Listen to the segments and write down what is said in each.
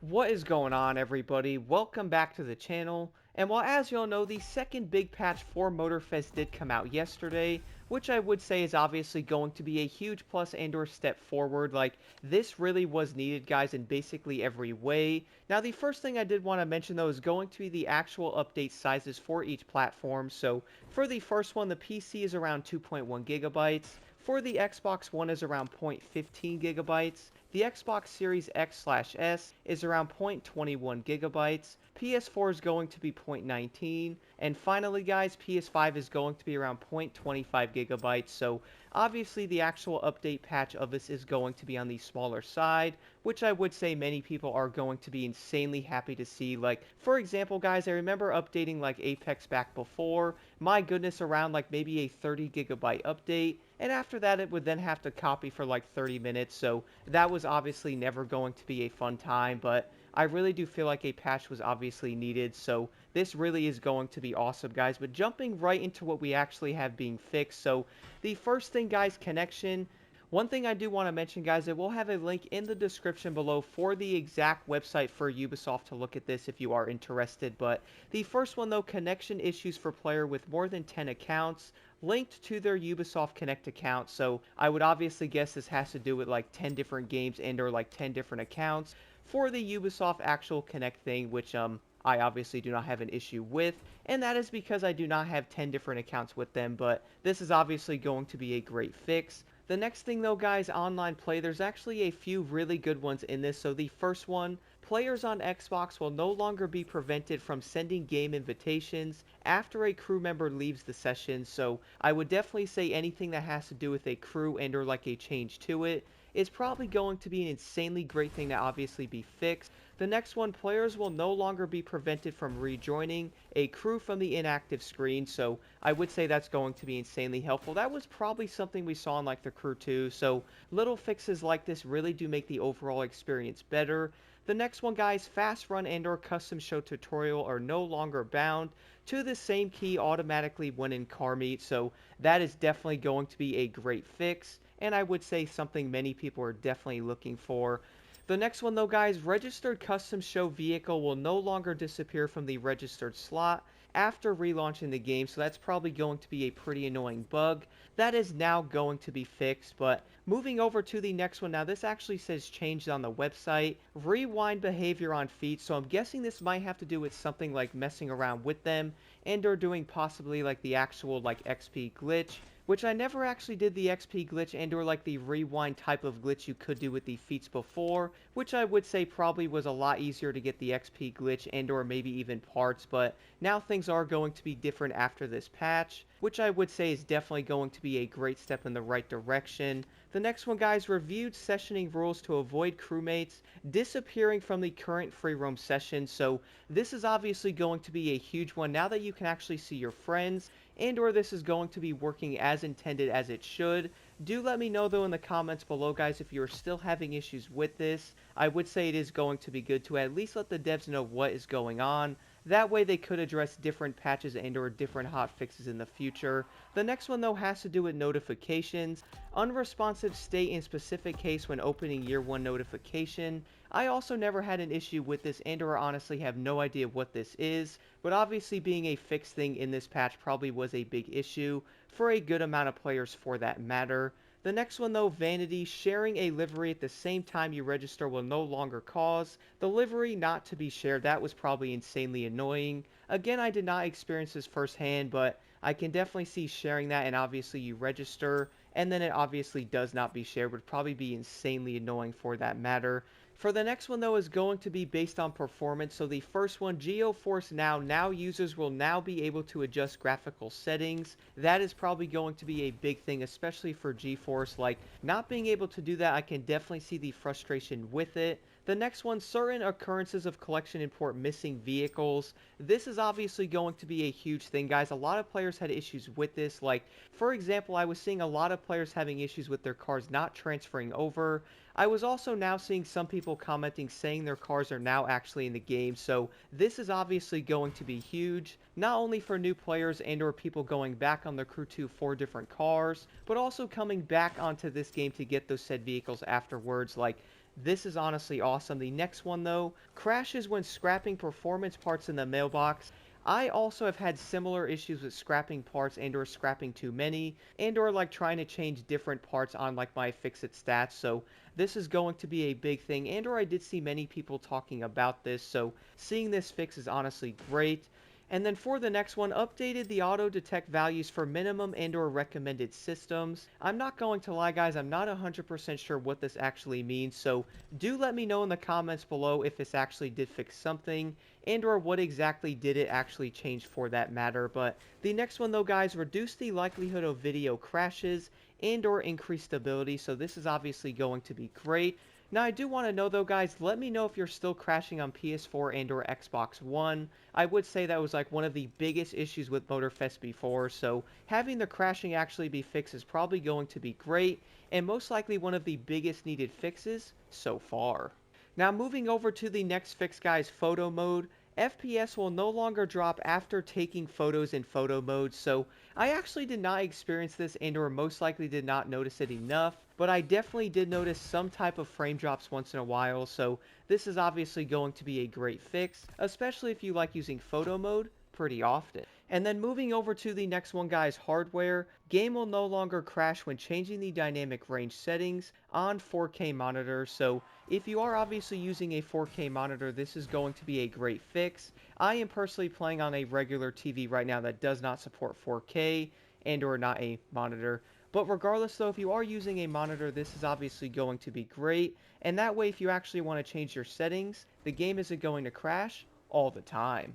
What is going on, everybody? Welcome back to the channel. And while, as you'll know, the second big patch for Motorfest did come out yesterday, which I would say is obviously going to be a huge plus and/or step forward. Like, this really was needed, guys, in basically every way. Now, the first thing I did want to mention, though, is going to be the actual update sizes for each platform. So, for the first one, the PC is around 2.1 gigabytes. For the Xbox One is around 0.15 gigabytes. The Xbox Series X/S is around 0.21 gigabytes. PS4 is going to be 0.19. And finally, guys, PS5 is going to be around 0.25 gigabytes. So obviously the actual update patch of this is going to be on the smaller side, which I would say many people are going to be insanely happy to see. Like, for example, guys, I remember updating like Apex back before. My goodness, around like maybe a 30 gigabyte update. And after that, it would then have to copy for like 30 minutes. So that was obviously never going to be a fun time, but I really do feel like a patch was obviously needed. So this really is going to be awesome, guys. But jumping right into what we actually have being fixed. So the first thing, guys, connection. One thing I do want to mention, guys, I will have a link in the description below for the exact website for Ubisoft to look at this if you are interested. But the first one, though, connection issues for player with more than 10 accounts linked to their Ubisoft Connect account. So I would obviously guess this has to do with like 10 different games and or like 10 different accounts for the Ubisoft actual Connect thing, which I obviously do not have an issue with, and that is because I do not have 10 different accounts with them, but this is obviously going to be a great fix. The next thing, though, guys, online play, there's actually a few really good ones in this. So the first one, players on Xbox will no longer be prevented from sending game invitations after a crew member leaves the session. So I would definitely say anything that has to do with a crew and or like a change to it is probably going to be an insanely great thing to obviously be fixed. The next one, players will no longer be prevented from rejoining a crew from the inactive screen, so I would say that's going to be insanely helpful. That was probably something we saw in like the crew 2, so little fixes like this really do make the overall experience better. The next one, guys, fast run and or custom show tutorial are no longer bound to the same key automatically when in car meet, so that is definitely going to be a great fix, and I would say something many people are definitely looking for. The next one, though, guys, registered custom show vehicle will no longer disappear from the registered slot after relaunching the game, so that's probably going to be a pretty annoying bug. That is now going to be fixed, but moving over to the next one, now this actually says changed on the website, rewind behavior on feet, so I'm guessing this might have to do with something like messing around with them and or doing possibly like the actual like XP glitch, which I never actually did the XP glitch and or like the rewind type of glitch you could do with the feats before, which I would say probably was a lot easier to get the XP glitch and or maybe even parts, but now things are going to be different after this patch, which I would say is definitely going to be a great step in the right direction. The next one, guys, reviewed sessioning rules to avoid crewmates disappearing from the current free roam session. So this is obviously going to be a huge one now that you can actually see your friends and or this is going to be working as intended as it should. Do let me know, though, in the comments below, guys, if you're still having issues with this. I would say it is going to be good to at least let the devs know what is going on. That way they could address different patches and or different hot fixes in the future. The next one, though, has to do with notifications. Unresponsive state in specific case when opening year 1 notification. I also never had an issue with this and or honestly have no idea what this is, but obviously being a fixed thing in this patch probably was a big issue for a good amount of players for that matter. The next one, though, vanity. Sharing a livery at the same time you register will no longer cause the livery not to be shared. That was probably insanely annoying. Again, I did not experience this firsthand, but I can definitely see sharing that, and obviously you register and then it obviously does not be shared would probably be insanely annoying for that matter. For the next one, though, is going to be based on performance. So the first one, GeoForce Now users will now be able to adjust graphical settings. That is probably going to be a big thing, especially for GeForce. Like, not being able to do that, I can definitely see the frustration with it. The next one, certain occurrences of collection import missing vehicles. This is obviously going to be a huge thing, guys. A lot of players had issues with this. Like, for example, I was seeing a lot of players having issues with their cars not transferring over. I was also now seeing some people commenting saying their cars are now actually in the game, so this is obviously going to be huge, not only for new players and or people going back on the Crew 2 for different cars, but also coming back onto this game to get those said vehicles afterwards. Like, this is honestly awesome. The next one though, crashes when scrapping performance parts in the mailbox. I also have had similar issues with scrapping parts and or scrapping too many and or like trying to change different parts on like my fix-it stats. So this is going to be a big thing, and or I did see many people talking about this, so seeing this fix is honestly great. And then for the next one, updated the auto detect values for minimum and or recommended systems. I'm not going to lie guys, I'm not 100% sure what this actually means, so do let me know in the comments below if this actually did fix something and or what exactly did it actually change for that matter. But the next one though guys, reduce the likelihood of video crashes and or increase stability, so this is obviously going to be great. Now I do want to know though guys, let me know if you're still crashing on PS4 and or Xbox One. I would say that was like one of the biggest issues with Motorfest before, so having the crashing actually be fixed is probably going to be great, and most likely one of the biggest needed fixes so far. Now moving over to the next fix guys, photo mode. FPS will no longer drop after taking photos in photo mode, so I actually did not experience this and or most likely did not notice it enough, but I definitely did notice some type of frame drops once in a while, so this is obviously going to be a great fix, especially if you like using photo mode pretty often. And then moving over to the next one guys, hardware. Game will no longer crash when changing the dynamic range settings on 4K monitors, so if you are obviously using a 4K monitor, this is going to be a great fix. I am personally playing on a regular TV right now that does not support 4K and or not a monitor. But regardless though, if you are using a monitor, this is obviously going to be great. And that way, if you actually want to change your settings, the game isn't going to crash all the time.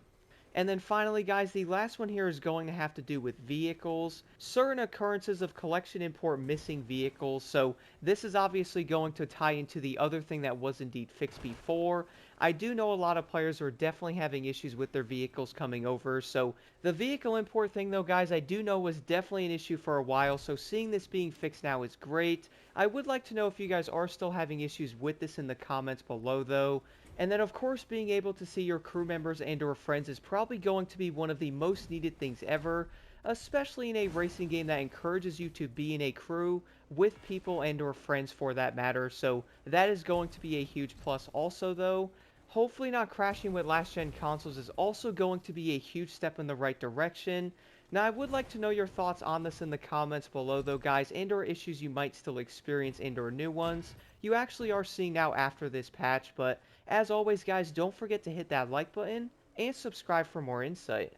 And then finally, guys, the last one here is going to have to do with vehicles. Certain occurrences of collection import missing vehicles. So this is obviously going to tie into the other thing that was indeed fixed before. I do know a lot of players are definitely having issues with their vehicles coming over. So the vehicle import thing, though, guys, I do know was definitely an issue for a while. So seeing this being fixed now is great. I would like to know if you guys are still having issues with this in the comments below, though. And then, of course, being able to see your crew members and or friends is probably going to be one of the most needed things ever, especially in a racing game that encourages you to be in a crew with people and or friends for that matter. So that is going to be a huge plus also, though. Hopefully not crashing with last-gen consoles is also going to be a huge step in the right direction. Now, I would like to know your thoughts on this in the comments below, though, guys, and or issues you might still experience and or new ones you actually are seeing now after this patch. But as always, guys, don't forget to hit that like button and subscribe for more insight.